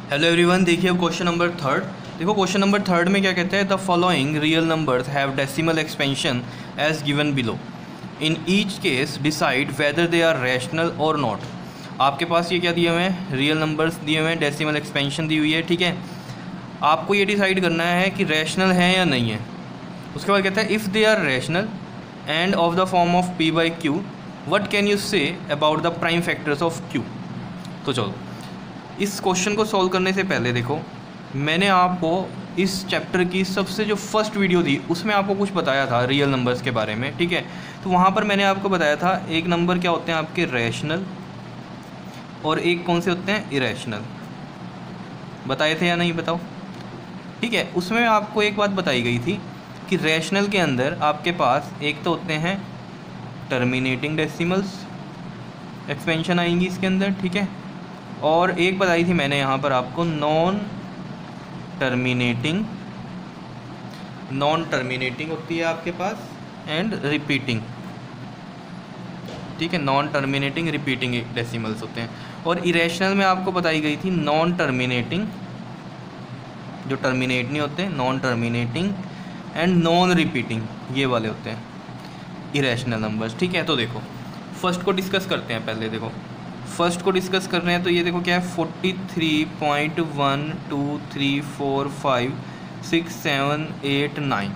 Hello everyone, देखिए अब question number third. देखो क्वेश्चन नंबर थर्ड में क्या कहते हैं, the following real numbers have decimal expansion as given below. In each case decide whether they are rational और not. आपके पास ये क्या दिए हुए हैं, रियल नंबर्स दिए हुए हैं, डेसिमल एक्सपेंशन दी हुई है, ठीक है। आपको ये डिसाइड करना है कि रैशनल है या नहीं है। उसके बाद कहता है if they are rational and of the form of P by Q, what can you say about the prime factors of Q. तो चलो इस क्वेश्चन को सॉल्व करने से पहले देखो, मैंने आपको इस चैप्टर की सबसे जो फर्स्ट वीडियो थी उसमें आपको कुछ बताया था रियल नंबर्स के बारे में, ठीक है। तो वहाँ पर मैंने आपको बताया था एक नंबर क्या होते हैं आपके रैशनल और एक कौन से होते हैं इरेशनल, बताए थे या नहीं बताओ, ठीक है। उसमें आपको एक बात बताई गई थी कि रैशनल के अंदर आपके पास एक तो होते हैं टर्मिनेटिंग डेसिमल्स, एक्सपेंशन आएंगी इसके अंदर, ठीक है। और एक बताई थी मैंने यहाँ पर आपको नॉन टर्मिनेटिंग होती है आपके पास एंड रिपीटिंग, ठीक है। नॉन टर्मिनेटिंग रिपीटिंग डेसिमल्स होते हैं। और इरेशनल में आपको बताई गई थी नॉन टर्मिनेटिंग, जो टर्मिनेट नहीं होते, non terminating and non repeating, ये वाले होते हैं इरेशनल नंबर्स, ठीक है। तो देखो फर्स्ट को डिस्कस करते हैं पहले। देखो फर्स्ट को डिस्कस कर रहे हैं तो ये देखो क्या है 43.123456789,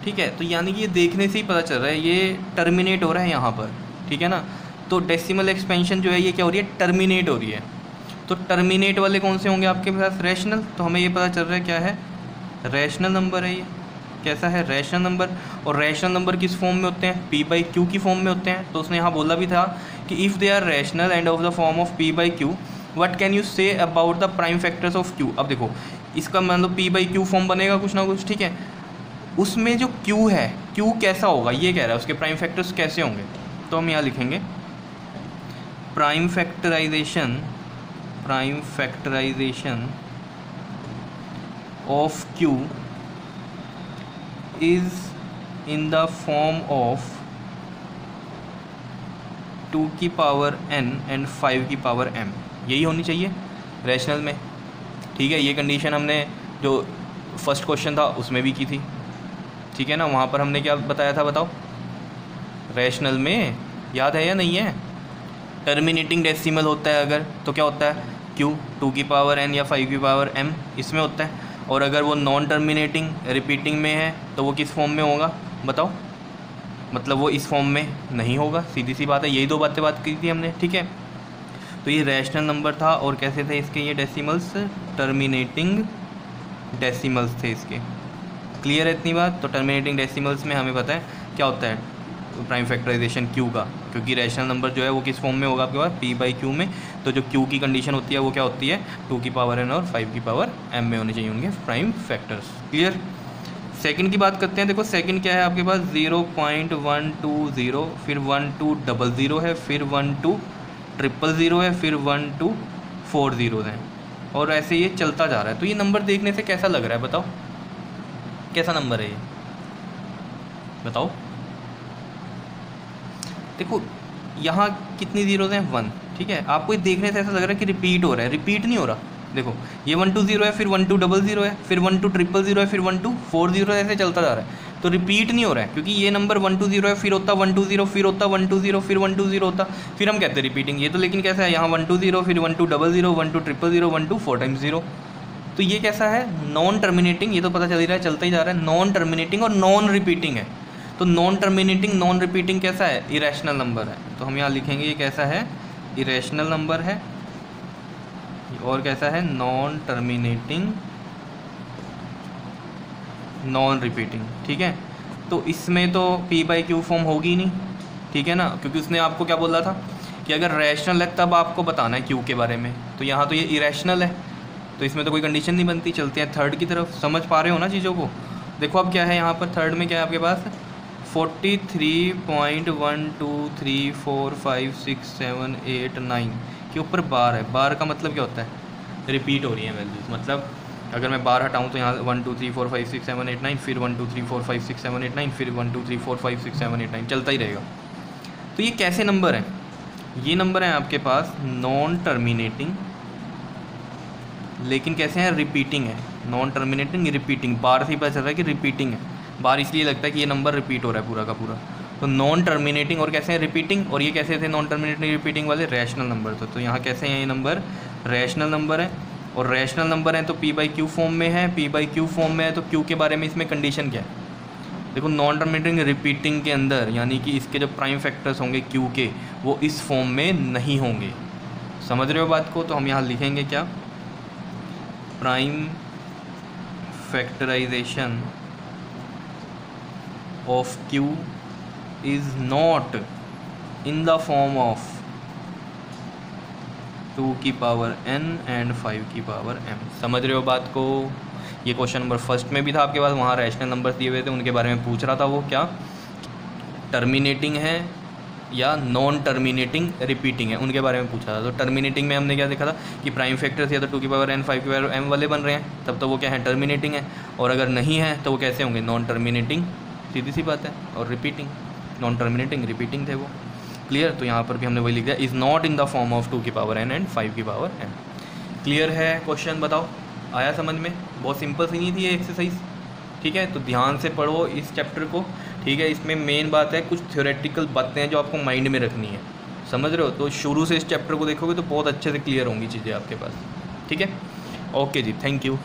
ठीक है। तो यानी कि ये देखने से ही पता चल रहा है ये टर्मिनेट हो रहा है यहाँ पर, ठीक है ना। तो डेसिमल एक्सपेंशन जो है ये क्या हो रही है, टर्मिनेट हो रही है। तो टर्मिनेट वाले कौन से होंगे आपके पास, रैशनल। तो हमें ये पता चल रहा है क्या है, रैशनल नंबर है ये। कैसा है, रैशनल नंबर। और रैशनल नंबर किस फॉर्म में होते हैं, पी बाई क्यू की फॉर्म में होते हैं। तो उसने यहाँ बोला भी था कि if they are rational and of the form of P by Q, what can you say about the prime factors of Q. अब देखो इसका मतलब पी बाई क्यू फॉर्म बनेगा कुछ ना कुछ, ठीक है। उसमें जो क्यू है, क्यू कैसा होगा ये कह रहा है, उसके प्राइम फैक्टर्स कैसे होंगे। तो हम यहाँ लिखेंगे prime factorization of Q is in the form of 2 की पावर n एंड 5 की पावर m, यही होनी चाहिए रैशनल में, ठीक है। ये कंडीशन हमने जो फर्स्ट क्वेश्चन था उसमें भी की थी, ठीक है ना। वहाँ पर हमने क्या बताया था बताओ, रैशनल में याद है या नहीं है, टर्मिनेटिंग डेसिमल होता है अगर तो क्या होता है q 2 की पावर n या 5 की पावर m इसमें होता है। और अगर वो नॉन टर्मिनेटिंग रिपीटिंग में है तो वो किस फॉर्म में होगा बताओ, मतलब वो इस फॉर्म में नहीं होगा, सीधी सी बात है। यही दो बात की थी हमने, ठीक है। तो ये रैशनल नंबर था और कैसे थे इसके ये डेसिमल्स, टर्मिनेटिंग डेसिमल्स थे इसके। क्लियर है इतनी बात। तो टर्मिनेटिंग डेसिमल्स में हमें पता है क्या होता है प्राइम फैक्टराइजेशन क्यू का, क्योंकि रैशनल नंबर जो है वो किस फॉर्म में होगा आपके पास, पी बाई क्यू में। तो जो क्यू की कंडीशन होती है वो क्या होती है, 2 की पावर n और 5 की पावर m में होने चाहिए उनके प्राइम फैक्टर्स। क्लियर। सेकंड की बात करते हैं। देखो सेकंड क्या है आपके पास 0.120, फिर 1200 है, फिर 12000 है, फिर 1240 है, और ऐसे ये चलता जा रहा है। तो ये नंबर देखने से कैसा लग रहा है बताओ, कैसा नंबर है ये बताओ। देखो यहाँ कितनी जीरोज हैं, 1, ठीक है। आपको ये देखने से ऐसा लग रहा है कि रिपीट हो रहा है, रिपीट नहीं हो रहा। देखो ये 120 है, फिर 1200 है, फिर 12000 है, फिर 1240 ऐसे चलता जा रहा है। तो रिपीट नहीं हो रहा है क्योंकि ये नंबर 120 है, फिर होता 120, फिर होता 120, फिर 120 होता, फिर हम कहते हैं रिपीटिंग। ये तो लेकिन कैसा है, यहाँ 120, फिर 1200, 12000, 12 टाइम्स 0। तो ये कैसा है, नॉन टर्मिनेटिंग। ये तो पता चल ही रहा है, चलता ही जा रहा है, नॉन टर्मिनेटिंग और नॉन रिपीटिंग है। तो नॉन टर्मिनेटिंग नॉन रिपीटिंग कैसा है, इरेशनल नंबर है। तो हम यहाँ लिखेंगे ये कैसा है, इरेशनल नंबर है। और कैसा है, नॉन टर्मिनेटिंग नॉन रिपीटिंग, ठीक है। तो इसमें तो पी बाई क्यू फॉर्म होगी नहीं, ठीक है ना, क्योंकि उसने आपको क्या बोला था कि अगर रैशनल है तब आपको बताना है क्यू के बारे में। तो यहाँ तो ये इरेशनल है, तो इसमें तो कोई कंडीशन नहीं बनती। चलते हैं थर्ड की तरफ, समझ पा रहे हो ना चीज़ों को। देखो अब क्या है यहाँ पर थर्ड में, क्या है आपके पास 43.123456789 के ऊपर बार है। बार का मतलब क्या होता है, रिपीट हो रही है वैल्यूज़। मतलब अगर मैं बार हटाऊँ तो यहाँ 1 2 3 4 5 6 7 8 9, फिर 1 2 3 4 5 6 7 8 9, फिर 1 2 3 4 5 6 7 8 9 चलता ही रहेगा। तो ये कैसे नंबर हैं, ये नंबर हैं आपके पास नॉन टर्मिनेटिंग लेकिन कैसे हैं, रिपीटिंग है, नॉन टर्मिनेटिंग रिपीटिंग, बार से ही पता चल रहा है कि रिपीटिंग है, बार इसलिए लगता है कि ये नंबर रिपीट हो रहा है पूरा का पूरा। तो नॉन टर्मिनेटिंग और कैसे हैं, रिपीटिंग। और ये कैसे थे नॉन टर्मिनेटिंग रिपीटिंग वाले, रैशनल नंबर थे। तो यहाँ कैसे हैं ये नंबर, रैशनल नंबर है। और रैशनल नंबर है तो पी बाई क्यू फॉर्म में है, पी बाई क्यू फॉर्म में है। तो क्यू के बारे में इसमें कंडीशन क्या है, देखो नॉन टर्मिनेटिंग रिपीटिंग के अंदर यानी कि इसके जो प्राइम फैक्टर्स होंगे क्यू के, वो इस फॉर्म में नहीं होंगे। समझ रहे हो बात को। तो हम यहाँ लिखेंगे क्या, prime factorization of Q is not in the form of 2 की पावर n एंड 5 की पावर m। समझ रहे हो बात को। ये क्वेश्चन नंबर फर्स्ट में भी था आपके पास, वहाँ रैशनल नंबर्स दिए हुए थे, उनके बारे में पूछ रहा था वो क्या टर्मिनेटिंग है या नॉन टर्मिनेटिंग रिपीटिंग है, उनके बारे में पूछा था। तो टर्मिनेटिंग में हमने क्या देखा था कि प्राइम फैक्टर्स या तो 2 की पावर n 5 की पावर m वाले बन रहे हैं, तब तो वो क्या है, टर्मिनेटिंग है। और अगर नहीं है तो वो कैसे होंगे, नॉन टर्मिनेटिंग, सीधी सी बात है। और रिपीटिंग, नॉन टर्मिनेटिंग रिपीटिंग थे वो। क्लियर। तो यहाँ पर भी हमने वही लिख दिया, is not in the form of 2 की पावर n एंड 5 की पावर m। क्लियर है क्वेश्चन, बताओ आया समझ में। बहुत सिंपल सी नहीं थी ये एक्सरसाइज, ठीक है। तो ध्यान से पढ़ो इस चैप्टर को, ठीक है। इसमें मेन बात है कुछ थ्योरेटिकल बातें हैं जो आपको माइंड में रखनी है, समझ रहे हो। तो शुरू से इस चैप्टर को देखोगे तो बहुत अच्छे से क्लियर होंगी चीज़ें आपके पास, ठीक है। ओके जी, थैंक यू।